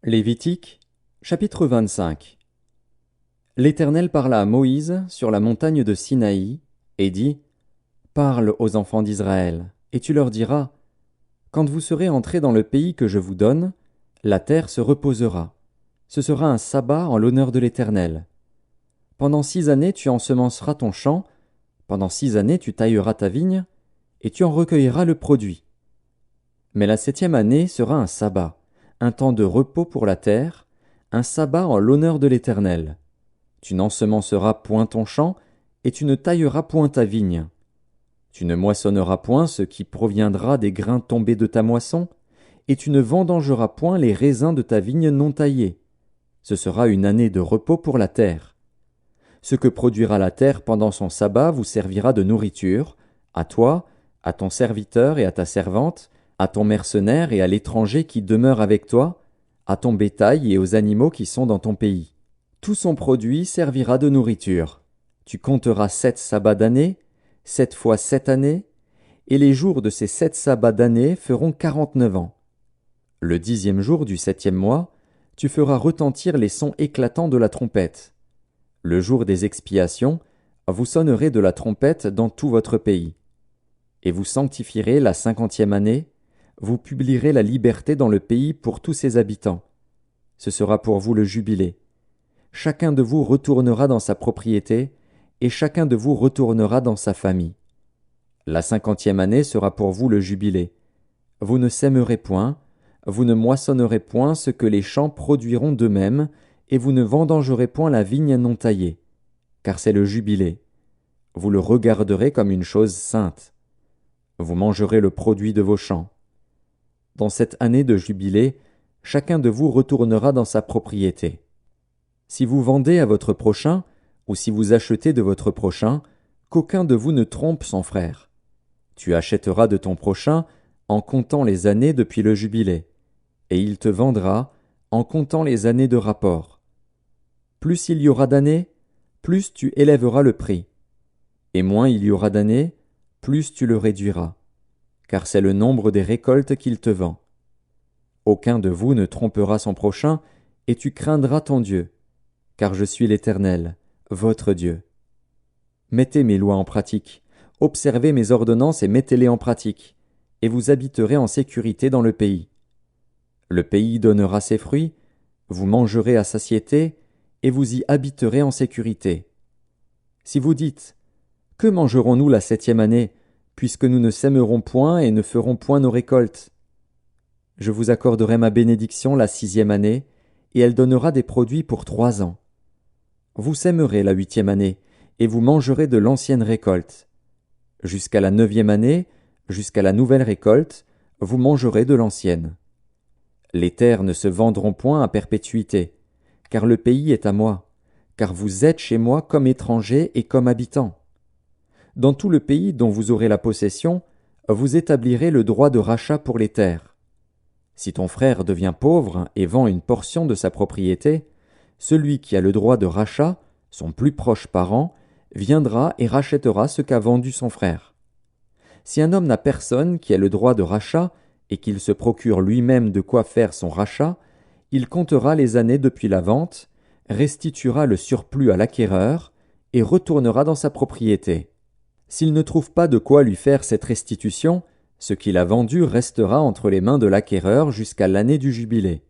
Lévitique, chapitre 25. L'Éternel parla à Moïse sur la montagne de Sinaï, et dit : Parle aux enfants d'Israël, et tu leur diras : Quand vous serez entrés dans le pays que je vous donne, la terre se reposera. Ce sera un sabbat en l'honneur de l'Éternel. Pendant 6 années tu ensemenceras ton champ, pendant 6 années tu tailleras ta vigne, et tu en recueilleras le produit. Mais la 7e année sera un sabbat, un temps de repos pour la terre, un sabbat en l'honneur de l'Éternel. Tu n'ensemenceras point ton champ, et tu ne tailleras point ta vigne. Tu ne moissonneras point ce qui proviendra des grains tombés de ta moisson, et tu ne vendangeras point les raisins de ta vigne non taillée. Ce sera une année de repos pour la terre. Ce que produira la terre pendant son sabbat vous servira de nourriture, à toi, à ton serviteur et à ta servante, à ton mercenaire et à l'étranger qui demeure avec toi, à ton bétail et aux animaux qui sont dans ton pays. Tout son produit servira de nourriture. Tu compteras 7 sabbats d'année, 7 fois 7 années, et les jours de ces 7 sabbats d'année feront 49 ans. Le 10e jour du 7e mois, tu feras retentir les sons éclatants de la trompette. Le jour des expiations, vous sonnerez de la trompette dans tout votre pays. Et vous sanctifierez la 50e année, vous publierez la liberté dans le pays pour tous ses habitants. Ce sera pour vous le jubilé. Chacun de vous retournera dans sa propriété, et chacun de vous retournera dans sa famille. La 50e année sera pour vous le jubilé. Vous ne sèmerez point, vous ne moissonnerez point ce que les champs produiront d'eux-mêmes, et vous ne vendangerez point la vigne non taillée, car c'est le jubilé. Vous le regarderez comme une chose sainte. Vous mangerez le produit de vos champs. Dans cette année de jubilé, chacun de vous retournera dans sa propriété. Si vous vendez à votre prochain, ou si vous achetez de votre prochain, qu'aucun de vous ne trompe son frère. Tu achèteras de ton prochain en comptant les années depuis le jubilé, et il te vendra en comptant les années de rapport. Plus il y aura d'années, plus tu élèveras le prix, et moins il y aura d'années, plus tu le réduiras, car c'est le nombre des récoltes qu'il te vend. Aucun de vous ne trompera son prochain, et tu craindras ton Dieu, car je suis l'Éternel, votre Dieu. Mettez mes lois en pratique, observez mes ordonnances et mettez-les en pratique, et vous habiterez en sécurité dans le pays. Le pays donnera ses fruits, vous mangerez à satiété, et vous y habiterez en sécurité. Si vous dites : Que mangerons-nous la 7e année, puisque nous ne sèmerons point et ne ferons point nos récoltes ? Je vous accorderai ma bénédiction la 6e année, et elle donnera des produits pour 3 ans. Vous sèmerez la 8e année, et vous mangerez de l'ancienne récolte. Jusqu'à la 9e année, jusqu'à la nouvelle récolte, vous mangerez de l'ancienne. Les terres ne se vendront point à perpétuité, car le pays est à moi, car vous êtes chez moi comme étrangers et comme habitants. Dans tout le pays dont vous aurez la possession, vous établirez le droit de rachat pour les terres. Si ton frère devient pauvre et vend une portion de sa propriété, celui qui a le droit de rachat, son plus proche parent, viendra et rachètera ce qu'a vendu son frère. Si un homme n'a personne qui ait le droit de rachat et qu'il se procure lui-même de quoi faire son rachat, il comptera les années depuis la vente, restituera le surplus à l'acquéreur et retournera dans sa propriété. S'il ne trouve pas de quoi lui faire cette restitution, ce qu'il a vendu restera entre les mains de l'acquéreur jusqu'à l'année du jubilé.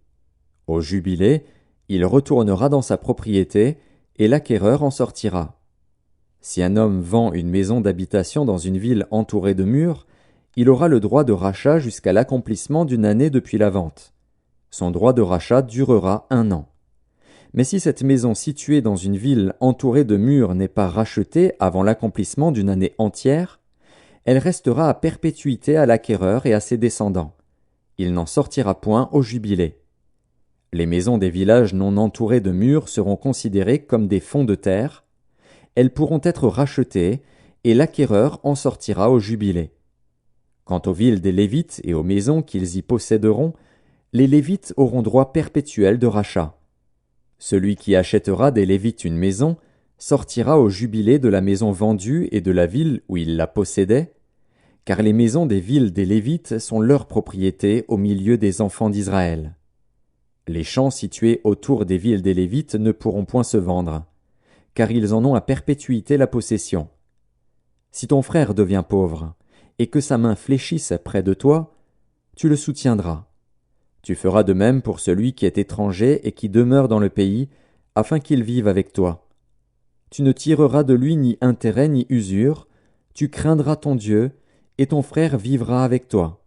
Au jubilé, il retournera dans sa propriété et l'acquéreur en sortira. Si un homme vend une maison d'habitation dans une ville entourée de murs, il aura le droit de rachat jusqu'à l'accomplissement d'une année depuis la vente. Son droit de rachat durera 1 an. Mais si cette maison située dans une ville entourée de murs n'est pas rachetée avant l'accomplissement d'une année entière, elle restera à perpétuité à l'acquéreur et à ses descendants. Il n'en sortira point au jubilé. Les maisons des villages non entourés de murs seront considérées comme des fonds de terre. Elles pourront être rachetées, et l'acquéreur en sortira au jubilé. Quant aux villes des Lévites et aux maisons qu'ils y posséderont, les Lévites auront droit perpétuel de rachat. Celui qui achètera des Lévites une maison sortira au jubilé de la maison vendue et de la ville où il la possédait, car les maisons des villes des Lévites sont leur propriété au milieu des enfants d'Israël. Les champs situés autour des villes des Lévites ne pourront point se vendre, car ils en ont à perpétuité la possession. Si ton frère devient pauvre, et que sa main fléchisse près de toi, tu le soutiendras. Tu feras de même pour celui qui est étranger et qui demeure dans le pays, afin qu'il vive avec toi. Tu ne tireras de lui ni intérêt ni usure, tu craindras ton Dieu, et ton frère vivra avec toi.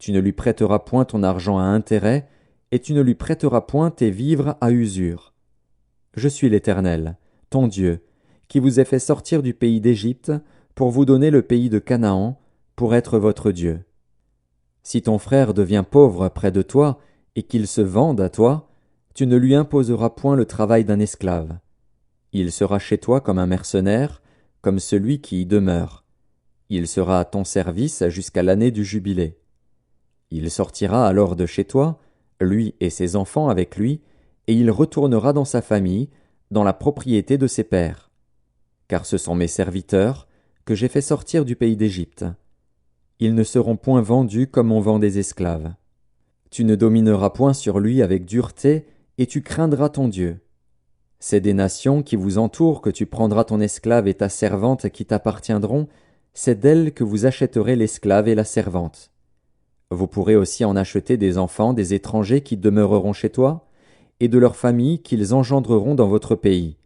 Tu ne lui prêteras point ton argent à intérêt, et tu ne lui prêteras point tes vivres à usure. Je suis l'Éternel, ton Dieu, qui vous ai fait sortir du pays d'Égypte, pour vous donner le pays de Canaan, pour être votre Dieu. Si ton frère devient pauvre près de toi, et qu'il se vende à toi, tu ne lui imposeras point le travail d'un esclave. Il sera chez toi comme un mercenaire, comme celui qui y demeure. Il sera à ton service jusqu'à l'année du jubilé. Il sortira alors de chez toi, lui et ses enfants avec lui, et il retournera dans sa famille, dans la propriété de ses pères. Car ce sont mes serviteurs, que j'ai fait sortir du pays d'Égypte. Ils ne seront point vendus comme on vend des esclaves. Tu ne domineras point sur lui avec dureté, et tu craindras ton Dieu. C'est des nations qui vous entourent que tu prendras ton esclave et ta servante qui t'appartiendront, c'est d'elles que vous achèterez l'esclave et la servante. Vous pourrez aussi en acheter des enfants des étrangers qui demeureront chez toi, et de leurs familles qu'ils engendreront dans votre pays,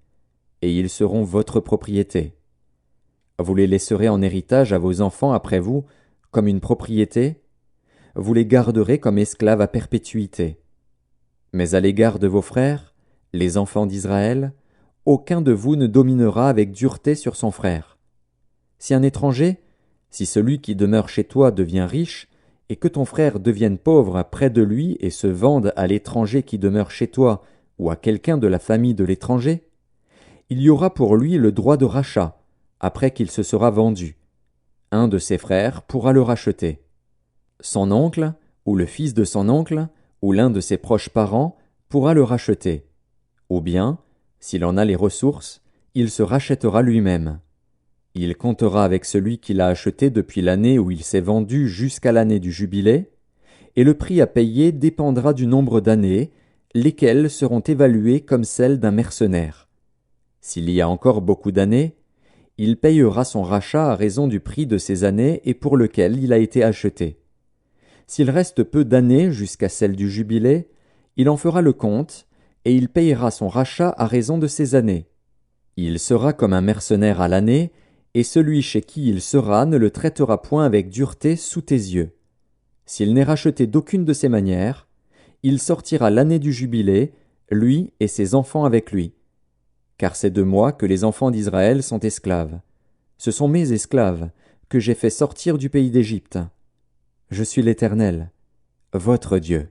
et ils seront votre propriété. Vous les laisserez en héritage à vos enfants après vous, comme une propriété, vous les garderez comme esclaves à perpétuité. Mais à l'égard de vos frères, les enfants d'Israël, aucun de vous ne dominera avec dureté sur son frère. Si un étranger, si celui qui demeure chez toi devient riche, et que ton frère devienne pauvre près de lui et se vende à l'étranger qui demeure chez toi ou à quelqu'un de la famille de l'étranger, il y aura pour lui le droit de rachat, après qu'il se sera vendu. Un de ses frères pourra le racheter. Son oncle, ou le fils de son oncle, ou l'un de ses proches parents, pourra le racheter. Ou bien, s'il en a les ressources, il se rachètera lui-même. Il comptera avec celui qui l'a acheté depuis l'année où il s'est vendu jusqu'à l'année du jubilé, et le prix à payer dépendra du nombre d'années, lesquelles seront évaluées comme celles d'un mercenaire. S'il y a encore beaucoup d'années, il payera son rachat à raison du prix de ces années et pour lequel il a été acheté. S'il reste peu d'années jusqu'à celle du jubilé, il en fera le compte, et il payera son rachat à raison de ces années. Il sera comme un mercenaire à l'année, et celui chez qui il sera ne le traitera point avec dureté sous tes yeux. S'il n'est racheté d'aucune de ces manières, il sortira l'année du jubilé, lui et ses enfants avec lui. Car c'est de moi que les enfants d'Israël sont esclaves. Ce sont mes esclaves, que j'ai fait sortir du pays d'Égypte. Je suis l'Éternel, votre Dieu.